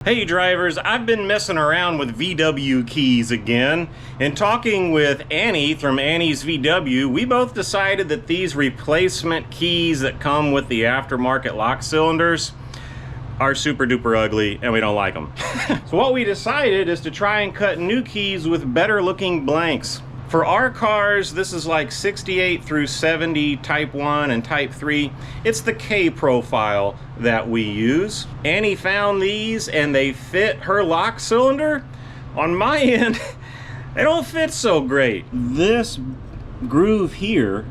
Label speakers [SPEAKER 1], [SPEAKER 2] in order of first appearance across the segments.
[SPEAKER 1] Hey drivers, I've been messing around with VW keys again, and talking with Annie from Annie's VW, we both decided that these replacement keys that come with the aftermarket lock cylinders are super duper ugly and we don't like them. So what we decided is to try and cut new keys with better looking blanks. For our cars, this is like 68 through 70 Type 1 and Type 3. It's the K profile that we use. Annie found these and they fit her lock cylinder. On my end, they don't fit so great. This groove here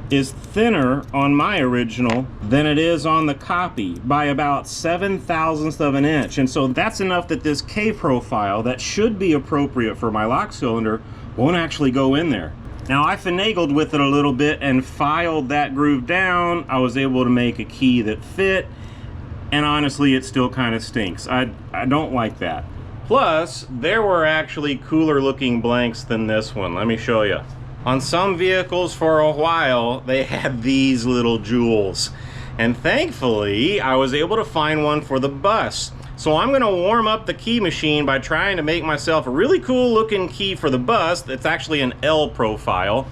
[SPEAKER 1] is thinner on my original than it is on the copy by about 7/1000ths of an inch. And so that's enough that this K profile that should be appropriate for my lock cylinder won't actually go in there. Now I finagled with it a little bit and filed that groove down. I was able to make a key that fit, and honestly it still kind of stinks. I don't like that. Plus, there were actually cooler looking blanks than this one. Let me show you. On some vehicles for a while, they had these little jewels. And thankfully, I was able to find one for the bus. So I'm gonna warm up the key machine by trying to make myself a really cool looking key for the bus that's actually an L profile.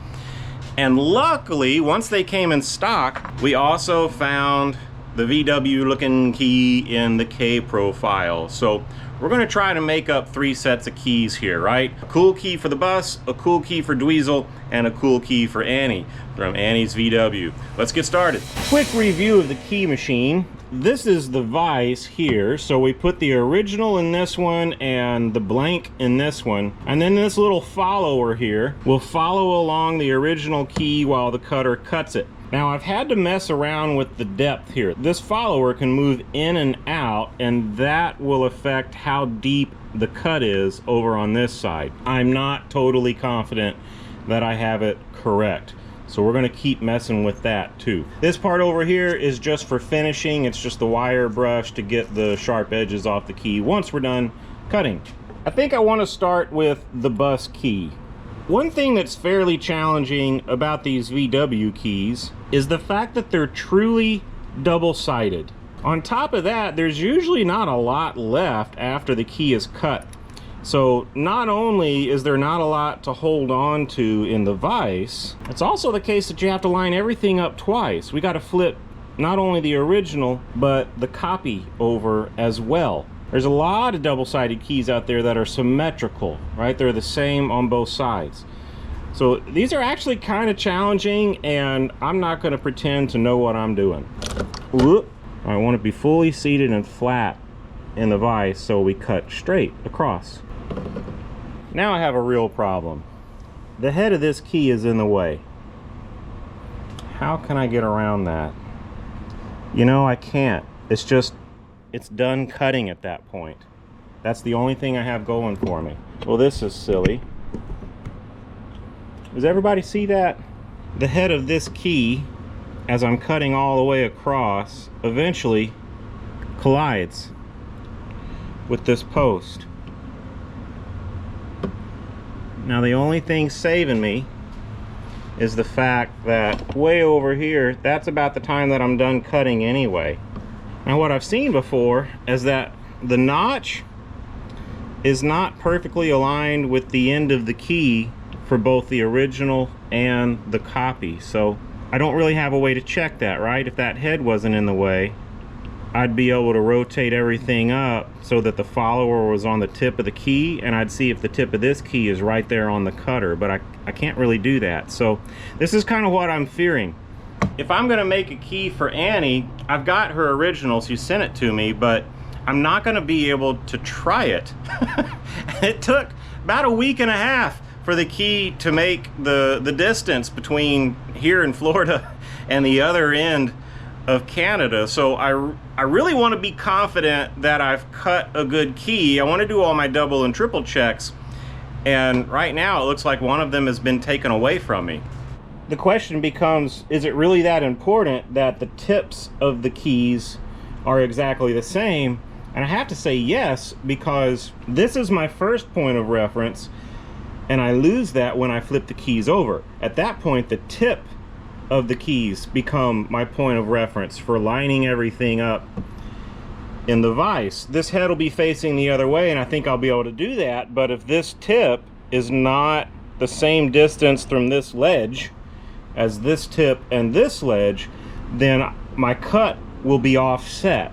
[SPEAKER 1] And luckily, once they came in stock, we also found the VW looking key in the K profile. So we're gonna try to make up 3 sets of keys here, right? A cool key for the bus, a cool key for Dweezil, and a cool key for Annie from Annie's VW. Let's get started. Quick review of the key machine. This is the vise here, so we put the original in this one and the blank in this one, and then this little follower here will follow along the original key while the cutter cuts it. Now I've had to mess around with the depth here. This follower can move in and out, and that will affect how deep the cut is over on this side. I'm not totally confident that I have it correct, so we're going to keep messing with that too. This part over here is just for finishing. It's just the wire brush to get the sharp edges off the key once we're done cutting. I think I want to start with the bus key. One thing that's fairly challenging about these VW keys is the fact that they're truly double-sided. On top of that, there's usually not a lot left after the key is cut. So not only is there not a lot to hold on to in the vise, it's also the case that you have to line everything up twice. We got to flip not only the original, but the copy over as well. There's a lot of double-sided keys out there that are symmetrical, right? They're the same on both sides. So these are actually kind of challenging, and I'm not going to pretend to know what I'm doing. Whoop. I want to be fully seated and flat in the vise, so we cut straight across. Now I have a real problem. The head of this key is in the way. How can I get around that? You know, I can't. It's done cutting at that point. That's the only thing I have going for me. Well, this is silly. Does everybody see that? The head of this key, as I'm cutting all the way across, eventually collides with this post. Now the only thing saving me is the fact that way over here, that's about the time that I'm done cutting anyway. Now what I've seen before is that the notch is not perfectly aligned with the end of the key for both the original and the copy. So I don't really have a way to check that, right? If that head wasn't in the way, I'd be able to rotate everything up so that the follower was on the tip of the key, and I'd see if the tip of this key is right there on the cutter, but I can't really do that. So this is kind of what I'm fearing. If I'm gonna make a key for Annie, I've got her original, she sent it to me, but I'm not gonna be able to try it. It took about a week and a half for the key to make the distance between here in Florida and the other end of Canada. So I really want to be confident that I've cut a good key. I want to do all my double and triple checks, and right now it looks like one of them has been taken away from me. The question becomes, is it really that important that the tips of the keys are exactly the same? And I have to say yes, because this is my first point of reference, and I lose that when I flip the keys over. At that point, the tip of the keys become my point of reference for lining everything up in the vise. This head will be facing the other way, and I think I'll be able to do that. But if this tip is not the same distance from this ledge as this tip and this ledge, then my cut will be offset.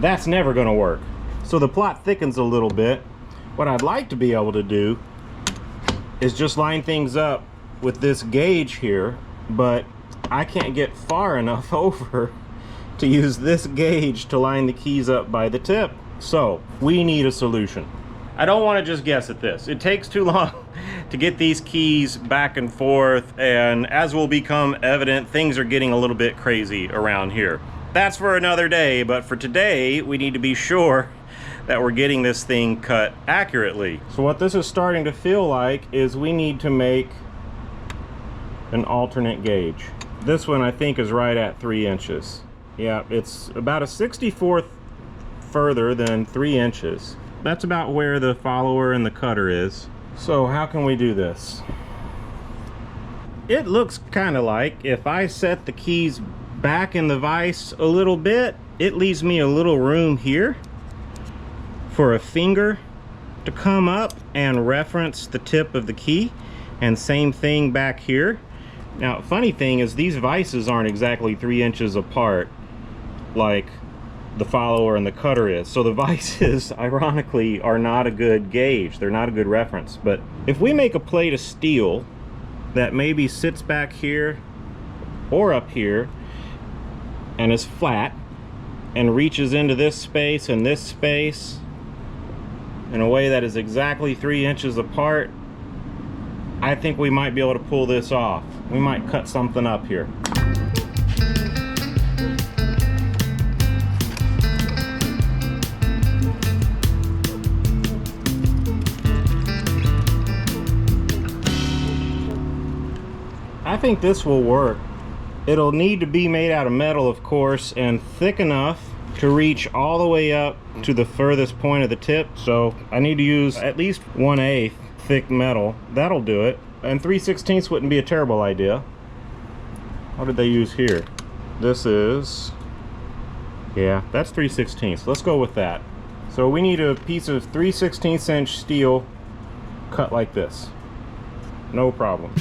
[SPEAKER 1] That's never going to work. So the plot thickens a little bit. What I'd like to be able to do is just line things up with this gauge here, but I can't get far enough over to use this gauge to line the keys up by the tip. So we need a solution. I don't want to just guess at this. It takes too long to get these keys back and forth, and as will become evident, things are getting a little bit crazy around here. That's for another day, but for today, we need to be sure that we're getting this thing cut accurately. So what this is starting to feel like is we need to make an alternate gauge. This one I think is right at 3 inches. Yeah, it's about a 64th further than 3 inches. That's about where the follower and the cutter is. So how can we do this? It looks kind of like if I set the keys back in the vise a little bit, it leaves me a little room here for a finger to come up and reference the tip of the key, and same thing back here. Now, funny thing is these vices aren't exactly 3 inches apart like the follower and the cutter is. So the vices, ironically, are not a good gauge. They're not a good reference. But if we make a plate of steel that maybe sits back here or up here and is flat and reaches into this space and this space in a way that is exactly 3 inches apart, I think we might be able to pull this off. We might cut something up here. I think this will work. It'll need to be made out of metal, of course, and thick enough to reach all the way up to the furthest point of the tip. So I need to use at least 1/8 thick metal. That'll do it. And 3/16 wouldn't be a terrible idea. What did they use here? This is, yeah, that's 3/16. Let's go with that. So we need a piece of 3/16 inch steel cut like this. No problem.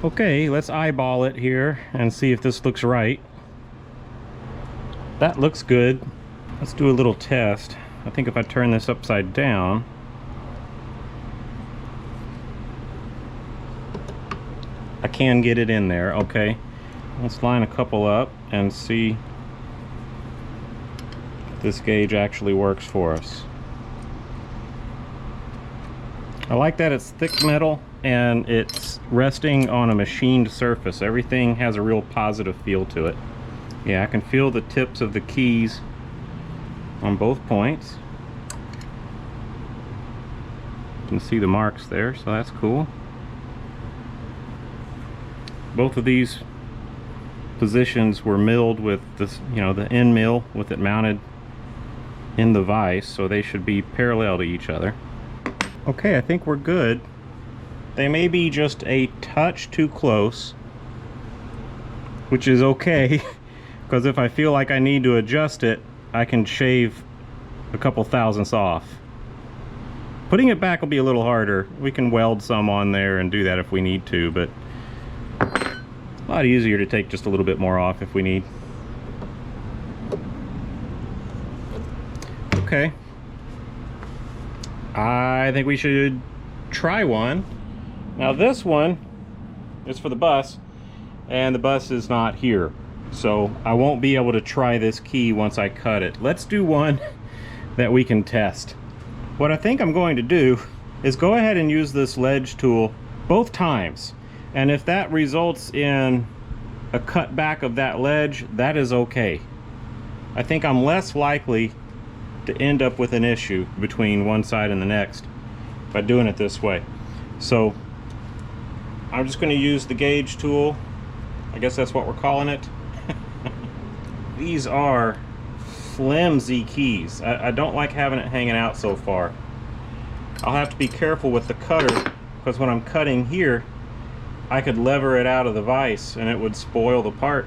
[SPEAKER 1] Okay, let's eyeball it here and see if this looks right. That looks good. Let's do a little test. I think if I turn this upside down, I can get it in there. Okay, let's line a couple up and see if this gauge actually works for us. I like that it's thick metal and it's resting on a machined surface. Everything has a real positive feel to it. Yeah, I can feel the tips of the keys on both points. You can see the marks there, so that's cool. Both of these positions were milled with this, you know, the end mill with it mounted in the vise, so they should be parallel to each other. Okay, I think we're good. They may be just a touch too close, which is okay, because if I feel like I need to adjust it, I can shave a couple thousandths off. Putting it back will be a little harder. We can weld some on there and do that if we need to, but a lot easier to take just a little bit more off if we need. Okay. I think we should try one. Now this one is for the bus, and the bus is not here, so I won't be able to try this key once I cut it. Let's do one that we can test. What I think I'm going to do is go ahead and use this ledge tool both times, and if that results in a cut back of that ledge, that is okay. I think I'm less likely to end up with an issue between one side and the next by doing it this way. So I'm just going to use the gauge tool. I guess that's what we're calling it. These are flimsy keys. I don't like having it hanging out so far. I'll have to be careful with the cutter, because when I'm cutting here, I could lever it out of the vise and it would spoil the part.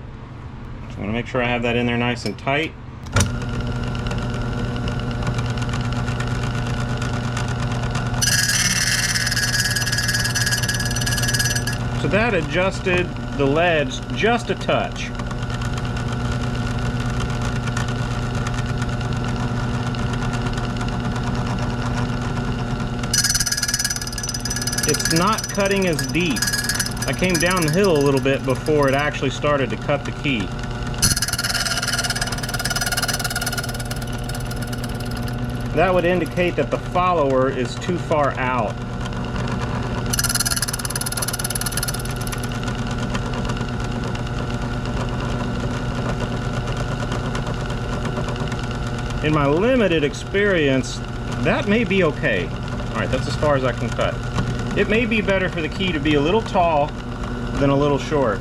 [SPEAKER 1] So I'm going to make sure I have that in there nice and tight. So that adjusted the ledge just a touch. It's not cutting as deep. I came down the hill a little bit before it actually started to cut the key. That would indicate that the follower is too far out. In my limited experience, that may be okay. All right, that's as far as I can cut. It may be better for the key to be a little tall than a little short.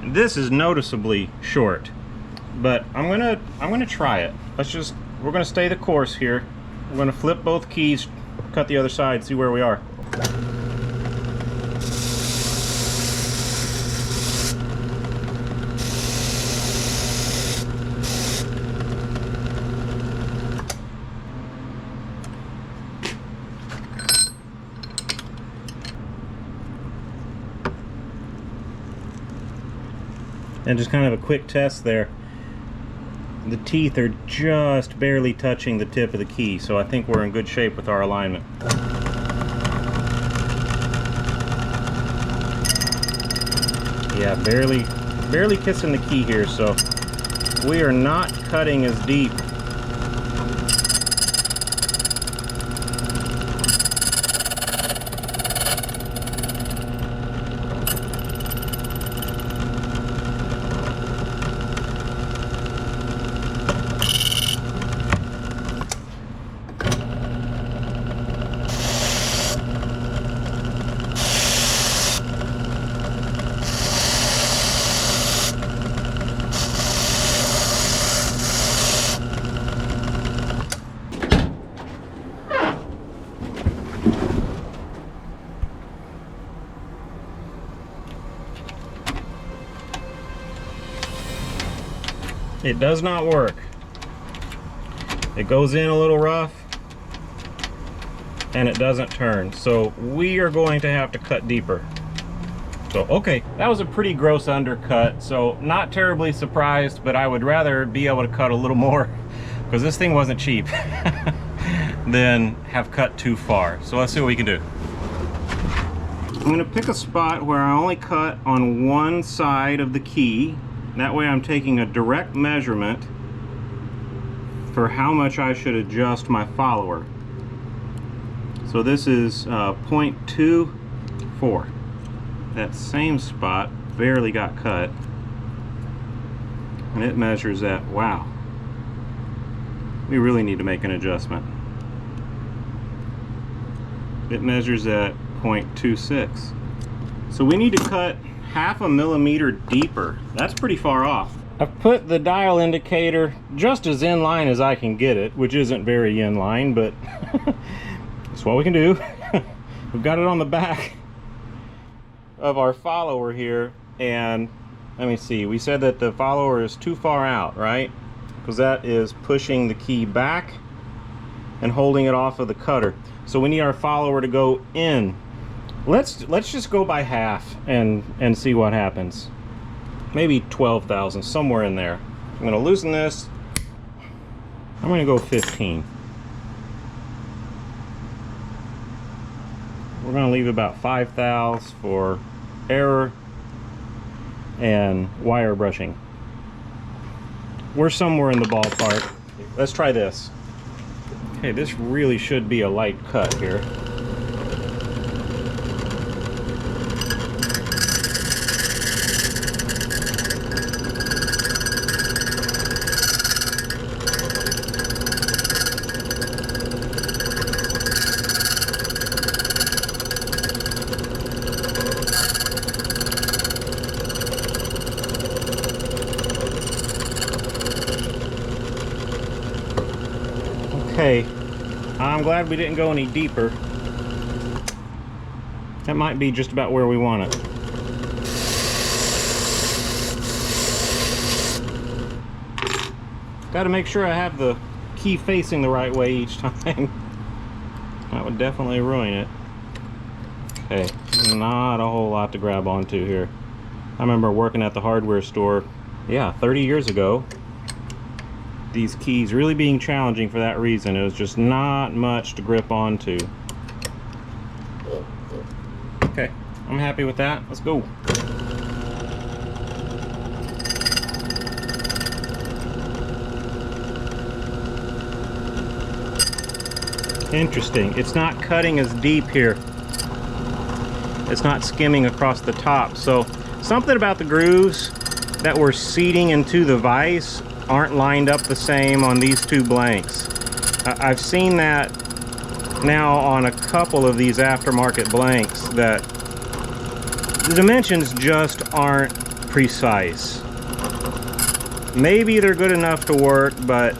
[SPEAKER 1] This is noticeably short, but I'm gonna try it. We're gonna stay the course here. We're gonna flip both keys, cut the other side, see where we are. And just kind of a quick test there. The teeth are just barely touching the tip of the key, so I think we're in good shape with our alignment. Yeah, barely kissing the key here, so we are not cutting as deep. It does not work. It goes in a little rough and it doesn't turn. So we are going to have to cut deeper. So, okay, that was a pretty gross undercut. So not terribly surprised, but I would rather be able to cut a little more because this thing wasn't cheap than have cut too far. So let's see what we can do. I'm gonna pick a spot where I only cut on one side of the key. That way I'm taking a direct measurement for how much I should adjust my follower. So this is 0.24. That same spot barely got cut. And it measures at, wow. We really need to make an adjustment. It measures at 0.26. So we need to cut 0.5 millimeter deeper. That's pretty far off. I've put the dial indicator just as in line as I can get it, which isn't very in line, but that's what we can do. We've got it on the back of our follower here, and let me see, we said that the follower is too far out, right? Because that is pushing the key back and holding it off of the cutter. So we need our follower to go in. Let's just go by half and see what happens. Maybe 12 thousandths, somewhere in there. I'm going to loosen this. I'm going to go 15. We're going to leave about 5 thous for error and wire brushing. We're somewhere in the ballpark. Let's try this. Okay, this really should be a light cut here. Okay, I'm glad we didn't go any deeper. That might be just about where we want it. Got to make sure I have the key facing the right way each time. That would definitely ruin it. Okay, not a whole lot to grab onto here. I remember working at the hardware store, yeah, 30 years ago. These keys really being challenging for that reason. It was just not much to grip onto. Okay, I'm happy with that. Let's go. Interesting. It's not cutting as deep here. It's not skimming across the top. So something about the grooves that we're seating into the vise aren't lined up the same on these two blanks. I've seen that now on a couple of these aftermarket blanks, that the dimensions just aren't precise. Maybe they're good enough to work, but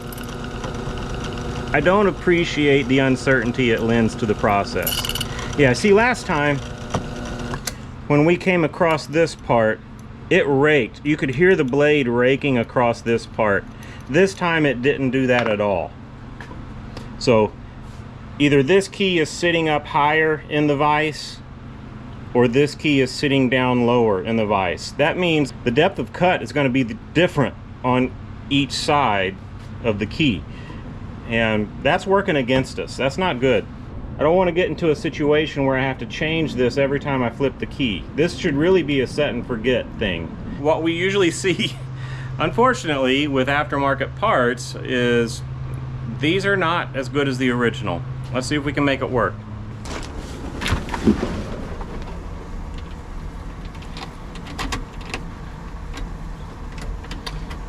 [SPEAKER 1] I don't appreciate the uncertainty it lends to the process. Yeah, see, last time when we came across this part, it raked. You could hear the blade raking across this part. This time it didn't do that at all. So either this key is sitting up higher in the vise, or this key is sitting down lower in the vise. That means the depth of cut is going to be different on each side of the key. And that's working against us. That's not good. I don't want to get into a situation where I have to change this every time I flip the key. This should really be a set and forget thing. What we usually see, unfortunately, with aftermarket parts is these are not as good as the original. Let's see if we can make it work.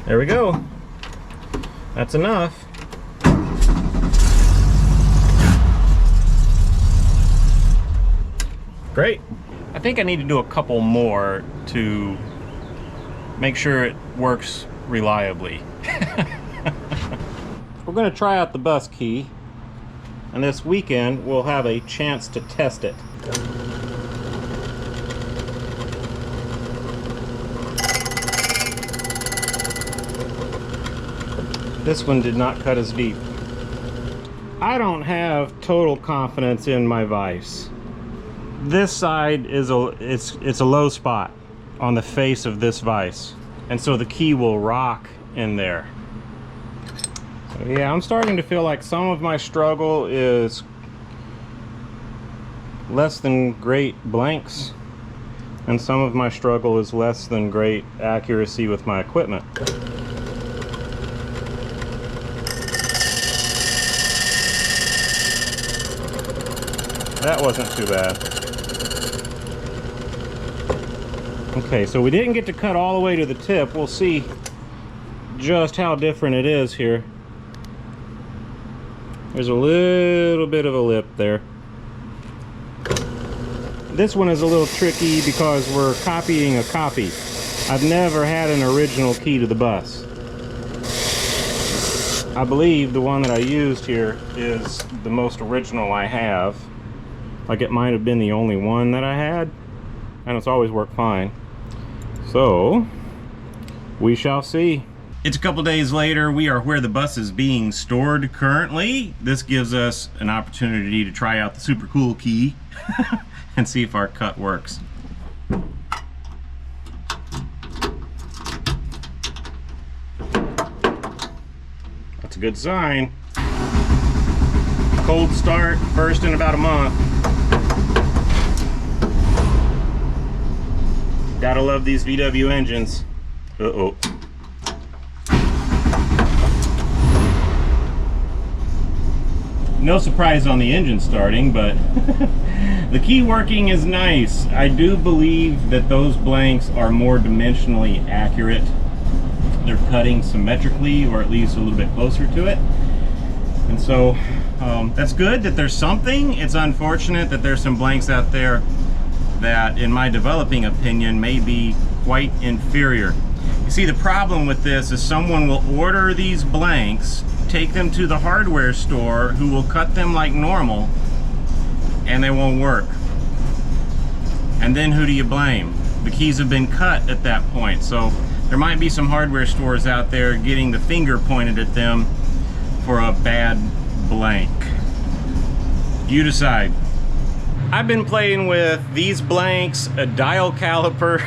[SPEAKER 1] There we go. That's enough. Great. I think I need to do a couple more to make sure it works reliably. We're going to try out the bus key, and this weekend we'll have a chance to test it. This one did not cut as deep. I don't have total confidence in my vise. This side is it's a low spot on the face of this vise, and so the key will rock in there. So yeah, I'm starting to feel like some of my struggle is less than great blanks, and some of my struggle is less than great accuracy with my equipment. That wasn't too bad. Okay, so we didn't get to cut all the way to the tip. We'll see just how different it is here. There's a little bit of a lip there. This one is a little tricky because we're copying a copy. I've never had an original key to the bus. I believe the one that I used here is the most original I have. Like, it might have been the only one that I had, and it's always worked fine. So we shall see. It's a couple days later. We are where the bus is being stored currently. This gives us an opportunity to try out the super cool key and see if our cut works. That's a good sign. Cold start, first in about a month. Gotta love these VW engines. Uh-oh. No surprise on the engine starting, but the key working is nice. I do believe that those blanks are more dimensionally accurate. They're cutting symmetrically, or at least a little bit closer to it. And so that's good that there's something. It's unfortunate that there's some blanks out there that, in my developing opinion, may be quite inferior. You see, the problem with this is someone will order these blanks take them to the hardware store, who will cut them like normal, and they won't work. And then who do you blame? The keys have been cut at that point. So there might be some hardware stores out there getting the finger pointed at them for a bad blank. You decide. I've been playing with these blanks, a dial caliper,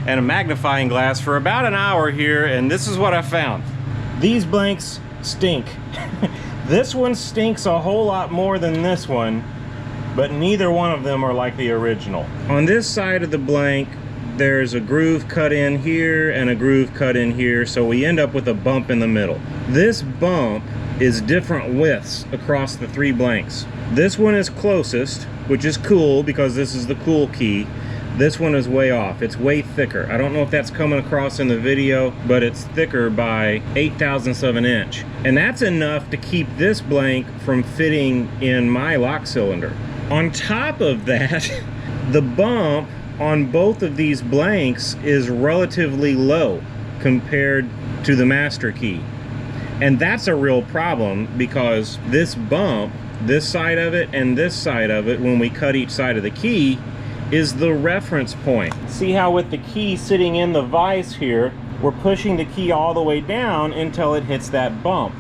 [SPEAKER 1] and a magnifying glass for about an hour here, and this is what I found. These blanks stink. This one stinks a whole lot more than this one, but neither one of them are like the original. On this side of the blank, there's a groove cut in here and a groove cut in here, so we end up with a bump in the middle. This bump is different widths across the three blanks. This one is closest, which is cool because this is the cool key. This one is way off. It's way thicker. I don't know if that's coming across in the video, but it's thicker by 0.08 of an inch. And that's enough to keep this blank from fitting in my lock cylinder. On top of that, the bump on both of these blanks is relatively low compared to the master key. And that's a real problem because this bump, this side of it and this side of it, when we cut each side of the key, is the reference point. See how with the key sitting in the vise here, we're pushing the key all the way down until it hits that bump.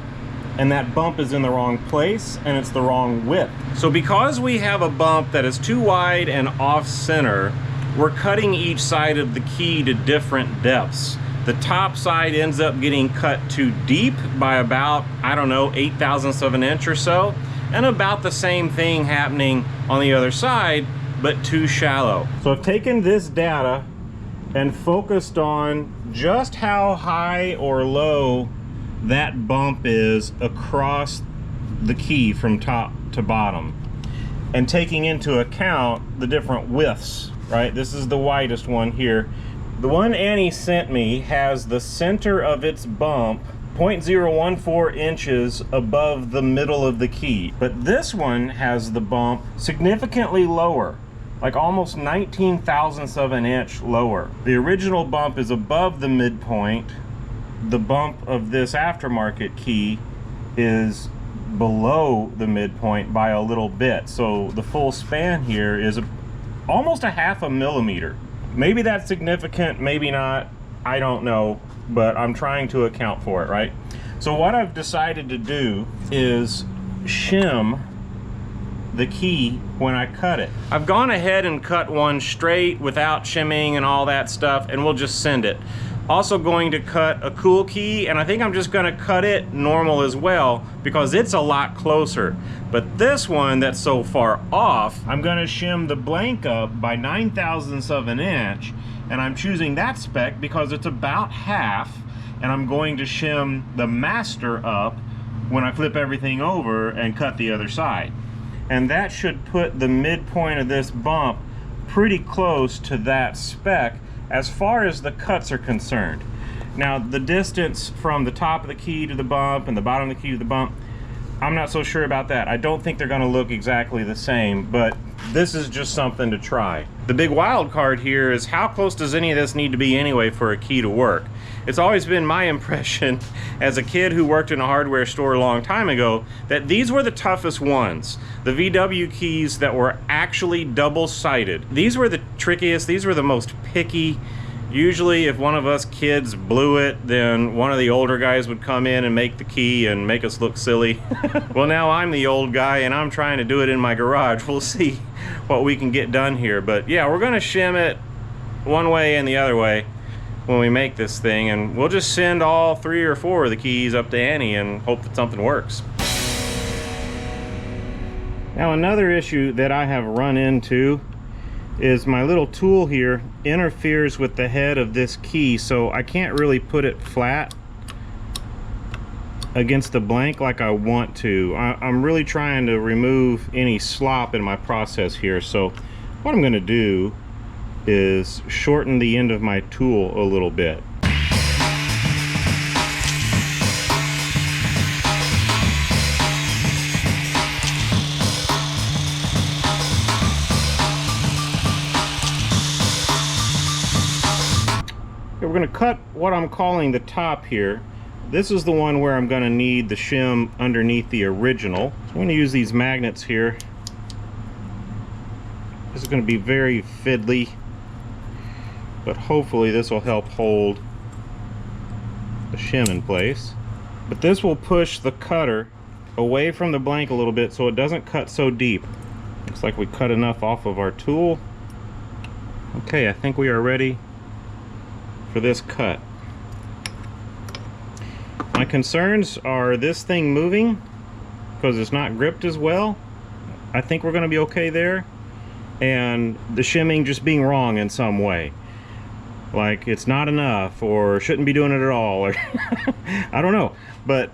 [SPEAKER 1] And that bump is in the wrong place and it's the wrong width. So because we have a bump that is too wide and off center, we're cutting each side of the key to different depths. The top side ends up getting cut too deep by about, I don't know, 0.08 of an inch or so. And about the same thing happening on the other side, but too shallow. So I've taken this data and focused on just how high or low that bump is across the key from top to bottom, and taking into account the different widths, right? This is the widest one here. The one Annie sent me has the center of its bump 0.014 inches above the middle of the key, but this one has the bump significantly lower, like almost 0.19 of an inch lower. The original bump is above the midpoint. The bump of this aftermarket key is below the midpoint by a little bit. So the full span here is almost a 0.5 millimeter. Maybe that's significant, maybe not, I don't know, but I'm trying to account for it, right? So what I've decided to do is shim the key when I cut it. I've gone ahead and cut one straight without shimming and all that stuff, and we'll just send it. Also going to cut a cool key, and I think I'm just gonna cut it normal as well because it's a lot closer. But this one that's so far off, I'm gonna shim the blank up by 0.09 of an inch, and I'm choosing that spec because it's about half, and I'm going to shim the master up when I flip everything over and cut the other side. And that should put the midpoint of this bump pretty close to that spec as far as the cuts are concerned. Now, the distance from the top of the key to the bump and the bottom of the key to the bump, I'm not so sure about that. I don't think they're gonna look exactly the same, but this is just something to try. The big wild card here is how close does any of this need to be anyway for a key to work? It's always been my impression as a kid who worked in a hardware store a long time ago that these were the toughest ones. The VW keys that were actually double-sided. These were the trickiest, these were the most picky. Usually if one of us kids blew it, then one of the older guys would come in and make the key and make us look silly. Well, now I'm the old guy and I'm trying to do it in my garage. We'll see what we can get done here. But yeah, we're gonna shim it one way and the other way when we make this thing, and we'll just send all 3 or 4 of the keys up to Annie and hope that something works. Now, another issue that I have run into is my little tool here interferes with the head of this key, so I can't really put it flat against the blank like I want to. I'm really trying to remove any slop in my process here, so what I'm going to do is shorten the end of my tool a little bit. We're going to cut what I'm calling the top here. This is the one where I'm going to need the shim underneath the original. So I'm going to use these magnets here. This is going to be very fiddly, but hopefully this will help hold the shim in place. But this will push the cutter away from the blank a little bit so it doesn't cut so deep. Looks like we cut enough off of our tool. Okay, I think we are ready for this cut. My concerns are this thing moving because it's not gripped as well. I think we're going to be okay there. And the shimming just being wrong in some way. Like it's not enough or shouldn't be doing it at all. Or I don't know. But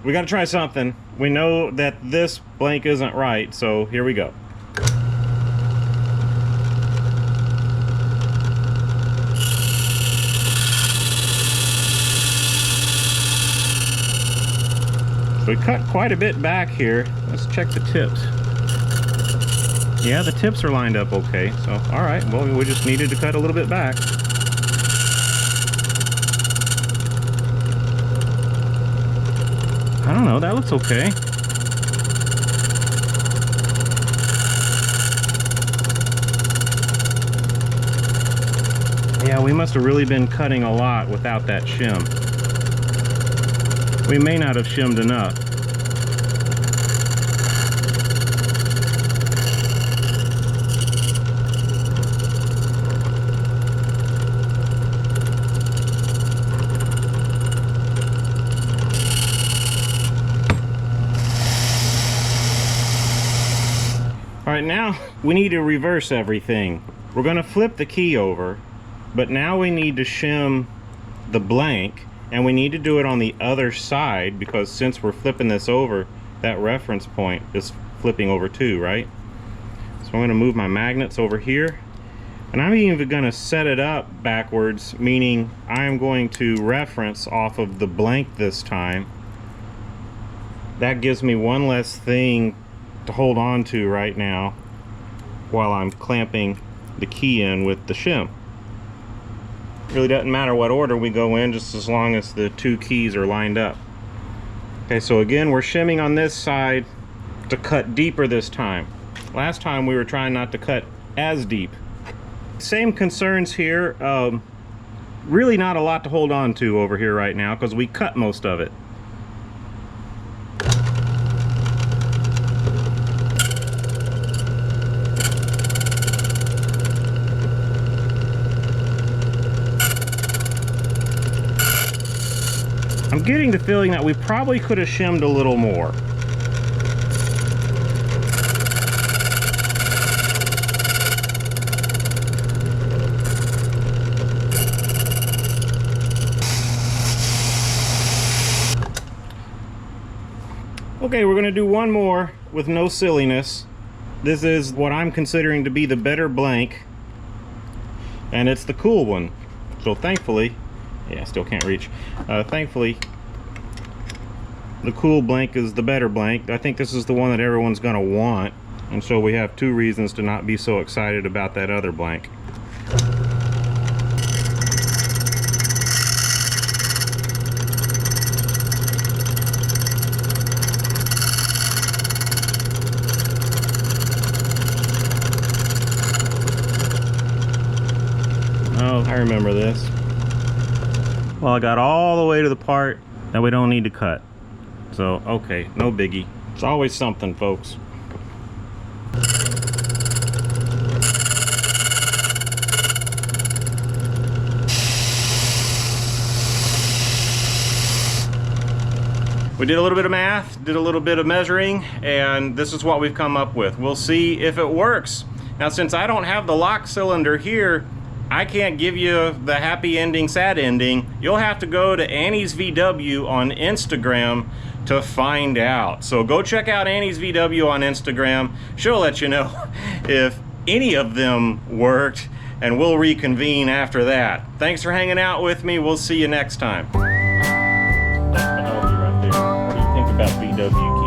[SPEAKER 1] we got to try something. We know that this blank isn't right, so here we go. So we cut quite a bit back here. Let's check the tips. Yeah, the tips are lined up okay. So, all right, well, we just needed to cut a little bit back. I don't know, that looks okay. Yeah, we must have really been cutting a lot without that shim. We may not have shimmed enough. All right, now we need to reverse everything. We're going to flip the key over, but now we need to shim the blank. And we need to do it on the other side because since we're flipping this over, that reference point is flipping over too, right? So I'm going to move my magnets over here. And I'm even going to set it up backwards, meaning I'm going to reference off of the blank this time. That gives me one less thing to hold on to right now while I'm clamping the key in with the shim. Really doesn't matter what order we go in, just as long as the two keys are lined up. Okay, so again, we're shimming on this side to cut deeper this time. Last time we were trying not to cut as deep. Same concerns here. Really not a lot to hold on to over here right now because we cut most of it. I'm getting the feeling that we probably could have shimmed a little more. Okay, we're going to do one more with no silliness. This is what I'm considering to be the better blank, and it's the cool one. So thankfully, yeah, still can't reach. Thankfully, the cool blank is the better blank. I think this is the one that everyone's gonna want, and so we have two reasons to not be so excited about that other blank. Oh, I remember this. Well, I got all the way to the part that we don't need to cut. So, okay, no biggie. It's always something, folks. We did a little bit of math, did a little bit of measuring, and this is what we've come up with. We'll see if it works. Now, since I don't have the lock cylinder here, I can't give you the happy ending, sad ending. You'll have to go to Annie's VW on Instagram to find out. So go check out Annie's VW on Instagram. She'll let you know if any of them worked, and we'll reconvene after that. Thanks for hanging out with me. We'll see you next time. What do you think about VW?